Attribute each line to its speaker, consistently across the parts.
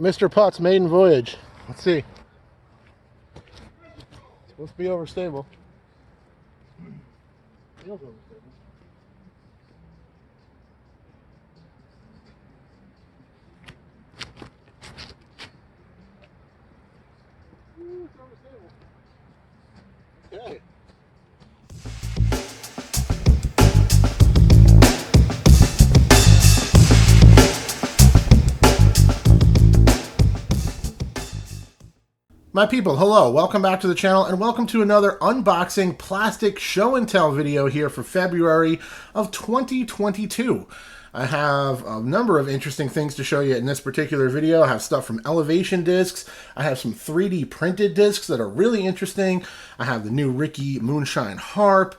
Speaker 1: Mr. Putt's maiden voyage. Let's see. It's supposed to be overstable. Feels overstable. It's overstable. Okay. My people, hello, welcome back to the channel and welcome to another unboxing plastic show and tell video here for February of 2022. I have a number of interesting things to show you in this particular video. I have stuff from Elevation Discs. I have some 3D printed discs that are really interesting. I have the new Ricky Moonshine Harp,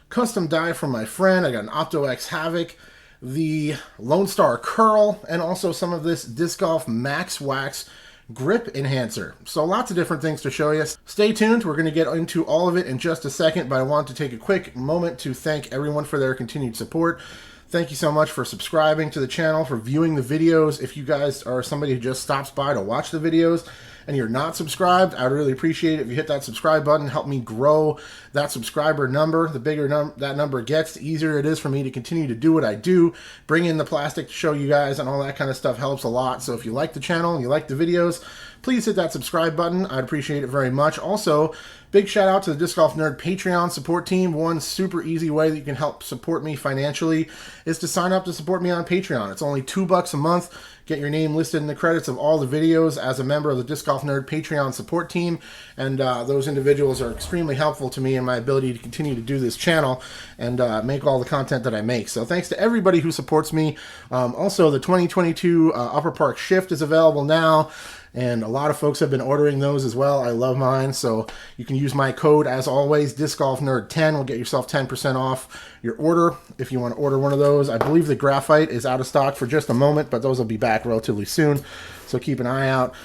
Speaker 1: custom die from my friend. I got an Opto X Havoc, the Lone Star Curl, and also some of this Disc Golf Max Wax grip enhancer. So lots of different things to show you. Stay tuned. We're going to get into all of it in just a second, but I want to take a quick moment to thank everyone for their continued support. Thank you so much for subscribing to the channel, for viewing the videos. If you guys are somebody who just stops by to watch the videos and you're not subscribed, I'd really appreciate it if you hit that subscribe button. Help me grow that subscriber number. The bigger that number gets, the easier it is for me to continue to do what I do. Bring in the plastic to show you guys, and all that kind of stuff helps a lot. So if you like the channel and you like the videos, please hit that subscribe button. I'd appreciate it very much. Also, big shout out to the Disc Golf Nerd Patreon support team. One super easy way that you can help support me financially is to sign up to support me on Patreon. It's only $2 a month. Get your name listed in the credits of all the videos as a member of the Disc Golf Nerd Patreon support team. And those individuals are extremely helpful to me in my ability to continue to do this channel and make all the content that I make. So thanks to everybody who supports me. Also, the 2022 Upper Park Shift is available now, and a lot of folks have been ordering those as well. I love mine, so you can use my code, as always, Disc Golf Nerd 10 will get yourself 10% off your order if you want to order one of those. I believe the graphite is out of stock for just a moment, but those will be back relatively soon, so keep an eye out.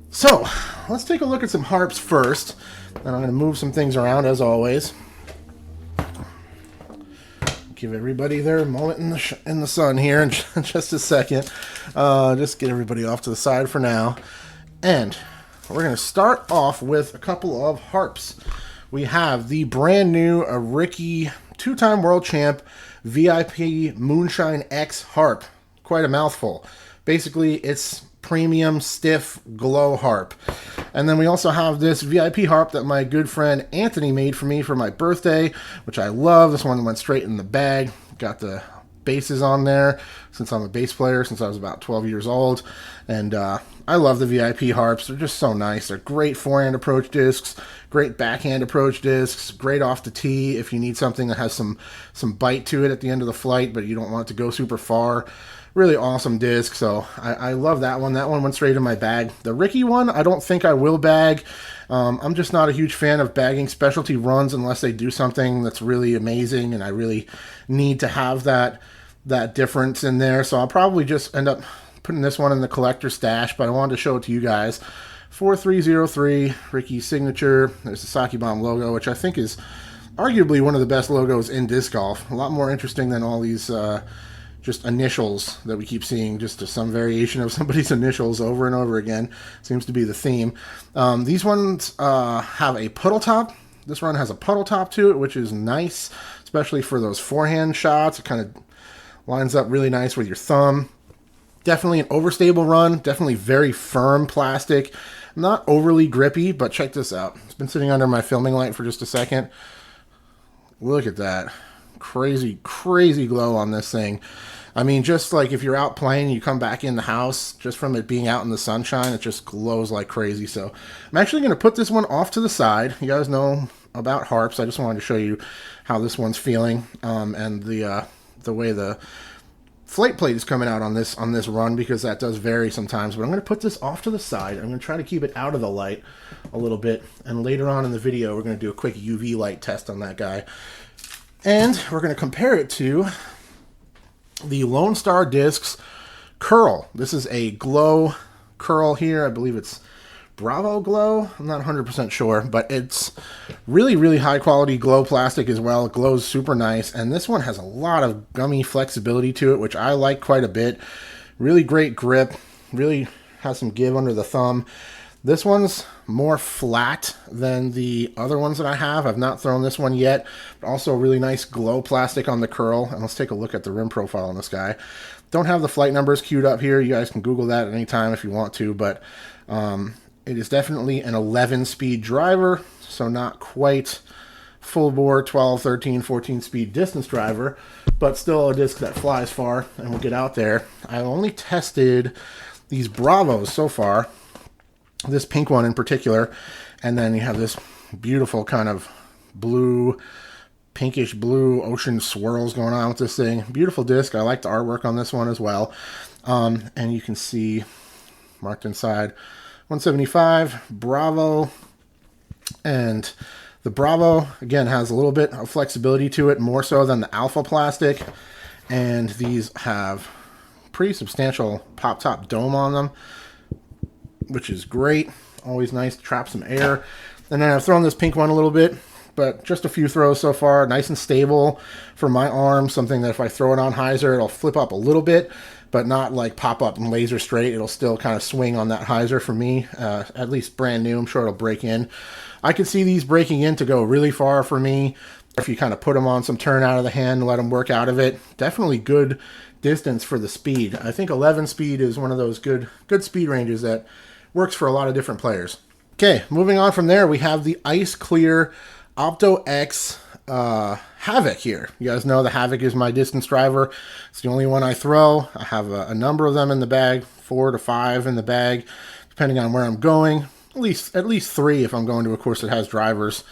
Speaker 1: So let's take a look at some harps first, and I'm going to move some things around as always. Give everybody their moment in the sun here in just a second. Just get everybody off to the side for now. And we're going to start off with a couple of harps. We have the brand new Ricky two-time world champ VIP Moonshine X Harp. Quite a mouthful. Basically, it's premium stiff glow harp. And then we also have this VIP harp that my good friend Anthony made for me for my birthday, which I love. This one went straight in the bag. Got the bases on there since I'm a bass player since I was about 12 years old. And I love the VIP harps. They're just so nice. They're great forehand approach discs, great backhand approach discs, great off the tee if you need something that has some bite to it at the end of the flight, but you don't want it to go super far. Really awesome disc, so I love that one. That one went straight in my bag. The Ricky one, I don't think I will bag. I'm just not a huge fan of bagging specialty runs unless they do something that's really amazing, and I really need to have that difference in there. So I'll probably just end up putting this one in the collector stash, but I wanted to show it to you guys. 4303, Ricky's signature. There's the Wysocki Bomb logo, which I think is arguably one of the best logos in disc golf. A lot more interesting than all these just initials that we keep seeing, just some variation of somebody's initials over and over again. Seems to be the theme. These ones have a puddle top. This run has a puddle top to it, which is nice, especially for those forehand shots. It kind of lines up really nice with your thumb. Definitely an overstable run. Definitely very firm plastic. Not overly grippy, but check this out. It's been sitting under my filming light for just a second. Look at that. Crazy, crazy glow on this thing. I mean, just like if you're out playing, you come back in the house, just from it being out in the sunshine, it just glows like crazy. So I'm actually going to put this one off to the side. You guys know about harps. I just wanted to show you how this one's feeling, and the way the flight plate is coming out on this run, because that does vary sometimes. But I'm going to put this off to the side. I'm going to try to keep it out of the light a little bit, and later on in the video, we're going to do a quick UV light test on that guy. And we're going to compare it to the Lone Star Discs Curl. This is a glow curl here. I believe it's Bravo Glow. I'm not 100% sure, but it's really, really high quality glow plastic as well. It glows super nice. And this one has a lot of gummy flexibility to it, which I like quite a bit. Really great grip. Really has some give under the thumb. This one's more flat than the other ones that I have. I've not thrown this one yet, but also really nice glow plastic on the curl. And let's take a look at the rim profile on this guy. Don't have the flight numbers queued up here. You guys can Google that at any time if you want to, but it is definitely an 11-speed driver, so not quite full bore 12, 13, 14 speed distance driver, but still a disc that flies far and will get out there. I've only tested these Bravos so far, this pink one in particular, and then you have this beautiful kind of blue, pinkish blue ocean swirls going on with this thing. Beautiful disc. I like the artwork on this one as well. And you can see marked inside 175 Bravo, and the Bravo again has a little bit of flexibility to it, more so than the Alpha plastic, and these have pretty substantial pop top dome on them, which is great. Always nice to trap some air. And then I've thrown this pink one a little bit, but just a few throws so far. Nice and stable for my arm. Something that if I throw it on hyzer, it'll flip up a little bit, but not like pop up and laser straight. It'll still kind of swing on that hyzer for me. At least brand new. I'm sure it'll break in. I can see these breaking in to go really far for me. If you kind of put them on some turn out of the hand and let them work out of it. Definitely good distance for the speed. I think 11 speed is one of those good speed ranges that works for a lot of different players. Okay, moving on from there, we have the Ice Clear Opto X Havoc here. You guys know the Havoc is my distance driver. It's the only one I throw. I have a number of them in the bag, 4 to 5 in the bag, depending on where I'm going. At least 3 if I'm going to a course that has drivers,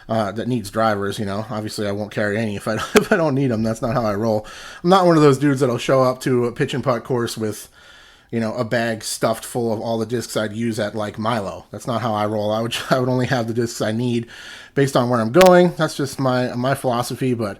Speaker 1: that needs drivers. You know, obviously I won't carry any if I don't need them. That's not how I roll. I'm not one of those dudes that'll show up to a pitch and putt course with, you know, a bag stuffed full of all the discs I'd use at like Milo. That's not how I roll. I would only have the discs I need based on where I'm going. That's just my philosophy, but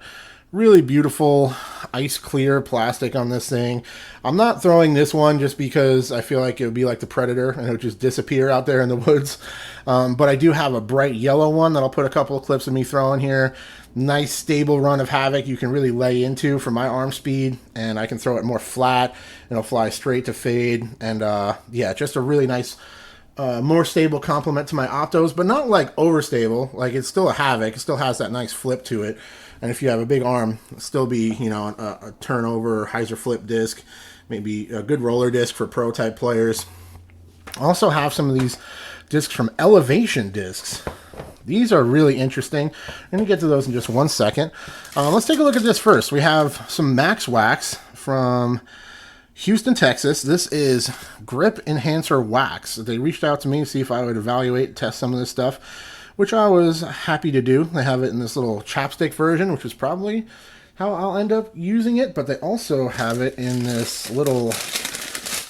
Speaker 1: really beautiful ice clear plastic on this thing. I'm not throwing this one just because I feel like it would be like the Predator and it would just disappear out there in the woods. But I do have a bright yellow one that I'll put a couple of clips of me throwing here. Nice stable run of Havoc you can really lay into for my arm speed, and I can throw it more flat and it'll fly straight to fade. And yeah, just a really nice more stable complement to my Optos, but not like overstable. Like it's still a Havoc. It still has that nice flip to it. And if you have a big arm, it'll still be, you know, a turnover hyzer flip disc, maybe a good roller disc for pro type players. I also have some of these discs from Elevation Discs. These are really interesting. I'm going to get to those in just one second. Let's take a look at this first. We have some Max Wax from Houston, Texas. This is Grip Enhancer Wax. They reached out to me to see if I would evaluate, test some of this stuff, which I was happy to do. They have it in this little chapstick version, which is probably how I'll end up using it, but they also have it in this little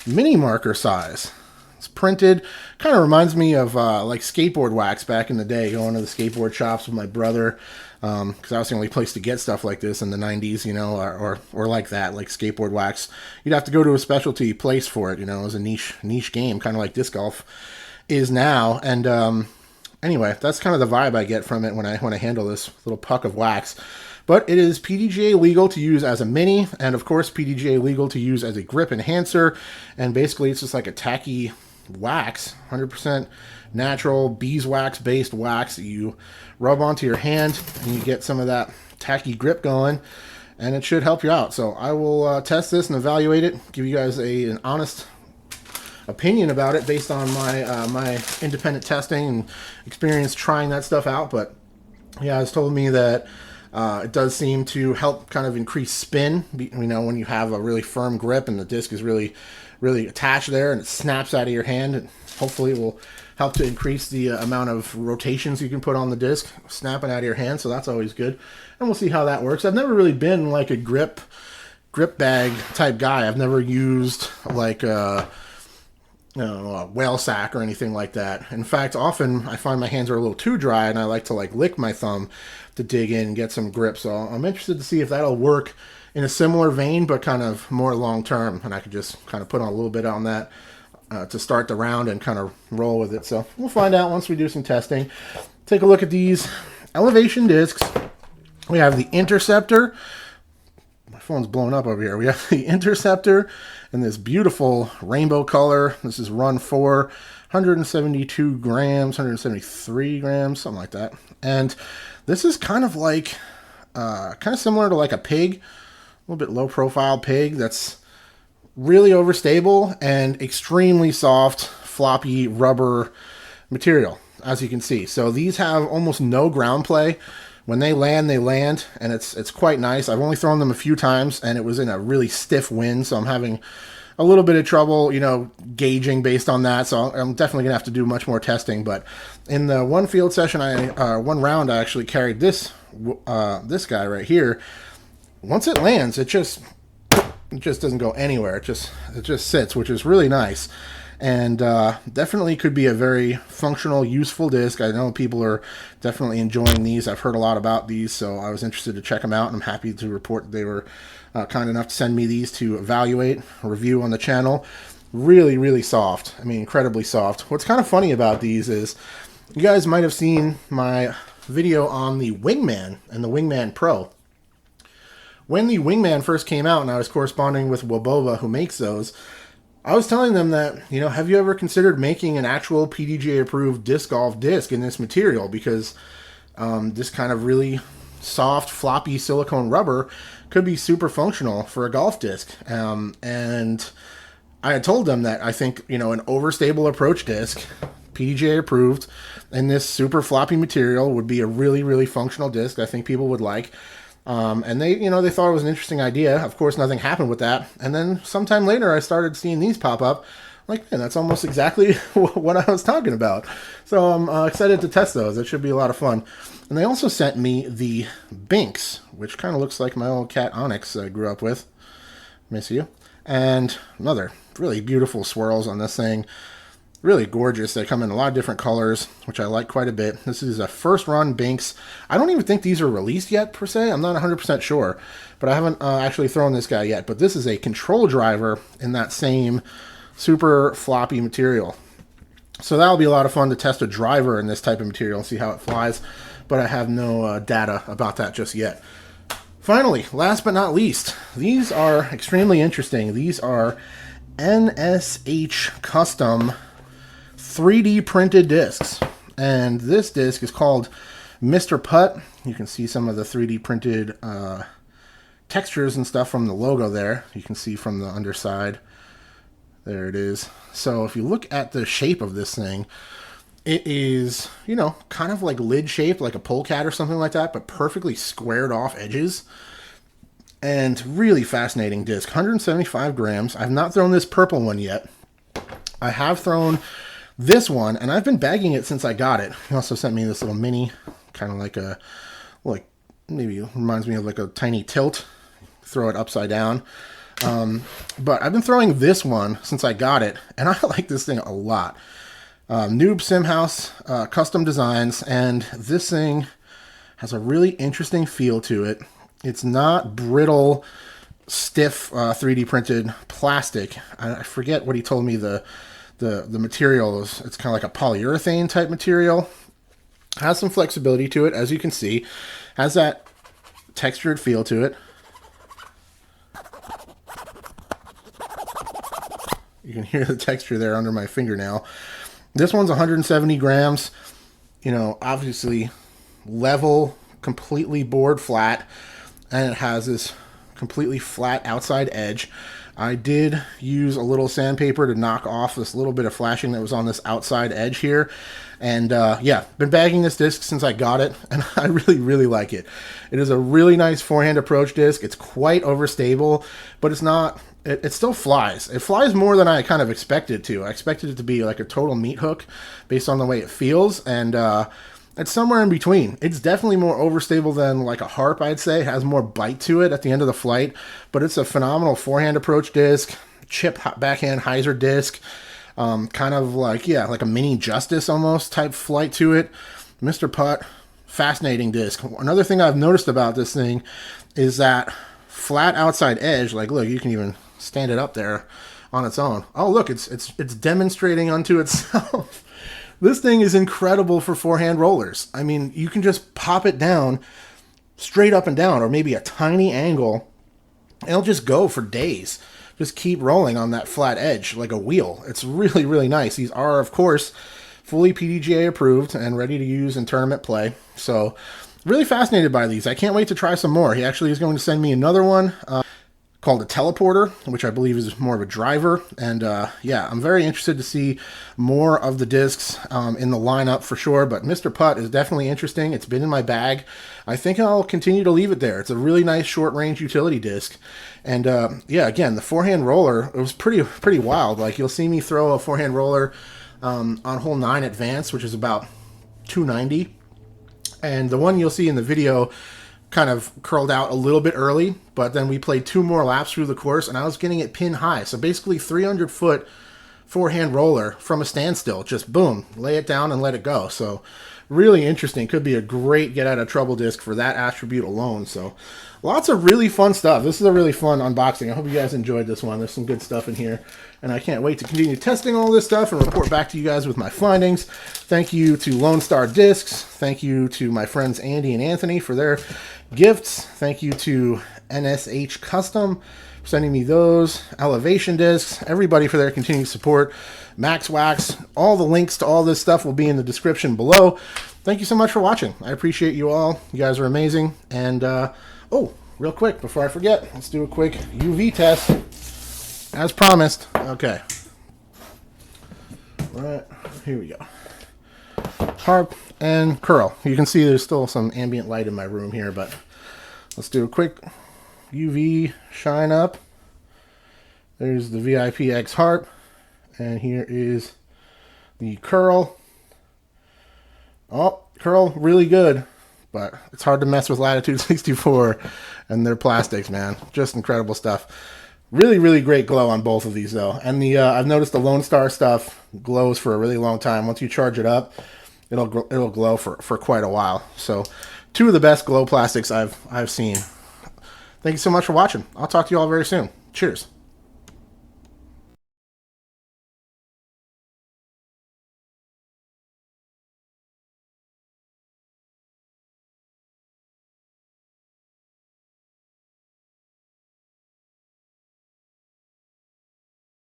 Speaker 1: mini marker size. It's printed. Kind of reminds me of like skateboard wax back in the day, going to the skateboard shops with my brother, because that was the only place to get stuff like this in the 90s, you know, or like that, like skateboard wax. You'd have to go to a specialty place for it, you know. It was a niche game, kind of like disc golf is now. And anyway, that's kind of the vibe I get from it when I handle this little puck of wax. But it is PDGA legal to use as a mini, and of course PDGA legal to use as a grip enhancer. And basically it's just like a tacky wax, 100% natural beeswax based wax that you rub onto your hand, and you get some of that tacky grip going, and it should help you out. So I will test this and evaluate it, give you guys an honest opinion about it based on my independent testing and experience trying that stuff out. But yeah, it's told me that it does seem to help kind of increase spin, you know, when you have a really firm grip and the disc is really attached there and it snaps out of your hand. And hopefully it will help to increase the amount of rotations you can put on the disc snapping out of your hand, so that's always good. And we'll see how that works. I've never really been like a grip bag type guy. I've never used like a whale sack or anything like that. In fact, often I find my hands are a little too dry and I like to like lick my thumb to dig in and get some grip. So I'm interested to see if that'll work in a similar vein, but kind of more long term. And I could just kind of put on a little bit on that to start the round and kind of roll with it. So we'll find out once we do some testing. Take a look at these Elevation discs. We have the Interceptor, my phone's blown up over here. We have the Interceptor in this beautiful rainbow color. This is run 4, 172 grams, 173 grams, something like that. And this is kind of like, kind of similar to like a pig, a little bit low profile pig that's really overstable and extremely soft, floppy rubber material, as you can see. So these have almost no ground play. When they land, and it's quite nice. I've only thrown them a few times, and it was in a really stiff wind, so I'm having a little bit of trouble, you know, gauging based on that. So I'm definitely gonna have to do much more testing. But in the one field session, one round, I actually carried this guy right here. Once it lands, it just doesn't go anywhere. It just sits, which is really nice. And definitely could be a very functional, useful disc. I know people are definitely enjoying these. I've heard a lot about these, so I was interested to check them out, and I'm happy to report that they were kind enough to send me these to evaluate, review on the channel. Really, really soft. I mean, incredibly soft. What's kind of funny about these is you guys might have seen my video on the Wingman and the Wingman Pro. When the Wingman first came out and I was corresponding with Woboba, who makes those, I was telling them that, you know, have you ever considered making an actual PDGA approved disc golf disc in this material? Because this kind of really soft, floppy silicone rubber could be super functional for a golf disc. And I had told them that I think, you know, an overstable approach disc, PDGA approved, and this super floppy material would be a really, really functional disc I think people would like. And they thought it was an interesting idea. Of course, nothing happened with that. And then sometime later, I started seeing these pop up. Like, man, that's almost exactly what I was talking about. So I'm excited to test those. It should be a lot of fun. And they also sent me the Binx, which kind of looks like my old cat Onyx I grew up with. Miss you. And another really beautiful swirls on this thing. Really gorgeous. They come in a lot of different colors, which I like quite a bit. This is a first run Binx. I don't even think these are released yet, per se. I'm not 100% sure, but I haven't actually thrown this guy yet. But this is a control driver in that same super floppy material. So that'll be a lot of fun to test a driver in this type of material and see how it flies, but I have no data about that just yet. Finally, last but not least, these are extremely interesting. These are NSH custom 3D printed discs, and this disc is called Mr. Putt. You can see some of the 3D printed textures and stuff from the logo there. You can see from the underside. There it is. So if you look at the shape of this thing, it is, you know, kind of like lid shaped, like a polecat or something like that, but perfectly squared off edges. And really fascinating disc. 175 grams. I've not thrown this purple one yet. I have thrown this one, and I've been bagging it since I got it. He also sent me this little mini, kind of like a, like, maybe reminds me of like a tiny tilt. Throw it upside down. But I've been throwing this one since I got it, and I like this thing a lot. Noob Sim House custom designs, and this thing has a really interesting feel to it. It's not brittle, stiff 3D printed plastic. I forget what he told me the material is. It's kind of like a polyurethane type material. Has some flexibility to it, as you can see. Has that textured feel to it. You can hear the texture there under my fingernail. This one's 170 grams. You know, obviously level, completely bored flat, and it has this completely flat outside edge. I did use a little sandpaper to knock off this little bit of flashing that was on this outside edge here. And yeah, been bagging this disc since I got it, and I really, really like it. It is a really nice forehand approach disc. It's quite overstable, but it's not, it still flies. It flies more than I kind of expected it to. I expected it to be like a total meat hook based on the way it feels, and it's somewhere in between. It's definitely more overstable than like a Harp, I'd say. It has more bite to it at the end of the flight, but it's a phenomenal forehand approach disc, chip backhand hyzer disc, kind of like, yeah, like a mini Justice almost type flight to it. Mr. Putt, fascinating disc. Another thing I've noticed about this thing is that flat outside edge. Like, look, you can even stand it up there on its own. Oh, look, it's demonstrating unto itself. This thing is incredible for forehand rollers. I mean, you can just pop it down straight up and down, or maybe a tiny angle, it'll just go for days. Just keep rolling on that flat edge like a wheel. It's really, really nice. These are, of course, fully PDGA approved and ready to use in tournament play. So really fascinated by these. I can't wait to try some more. He actually is going to send me another one called a teleporter, which I believe is more of a driver. And yeah, I'm very interested to see more of the discs in the lineup for sure. But Mr. Putt is definitely interesting. It's been in my bag. I think I'll continue to leave it there. It's a really nice short-range utility disc. And yeah, again, the forehand roller, it was pretty wild. Like, you'll see me throw a forehand roller on hole 9 advanced, which is about 290. And the one you'll see in the video kind of curled out a little bit early, but then we played 2 more laps through the course, and I was getting it pin high. So basically 300-foot forehand roller from a standstill. Just boom, lay it down and let it go. So really interesting. Could be a great get-out-of-trouble disc for that attribute alone. So lots of really fun stuff. This is a really fun unboxing. I hope you guys enjoyed this one. There's some good stuff in here, and I can't wait to continue testing all this stuff and report back to you guys with my findings. Thank you to Lone Star Discs. Thank you to my friends Andy and Anthony for their gifts. Thank you to NSH Custom for sending me those. Elevation Discs. Everybody for their continued support. Max Wax. All the links to all this stuff will be in the description below. Thank you so much for watching. I appreciate you all. You guys are amazing. And, oh, real quick, before I forget, let's do a quick UV test. As promised. Okay. All right, here we go. Harp and curl. You can see there's still some ambient light in my room here, but let's do a quick UV shine up. There's the VIP X Harp, and here is the curl. Oh, curl really good, but it's hard to mess with Latitude 64 and their plastics, man. Just incredible stuff. Really, really great glow on both of these, though. And the I've noticed the Lone Star stuff glows for a really long time. Once you charge it up, it'll glow for quite a while. So 2 of the best glow plastics I've seen. Thank you so much for watching. I'll talk to you all very soon. Cheers.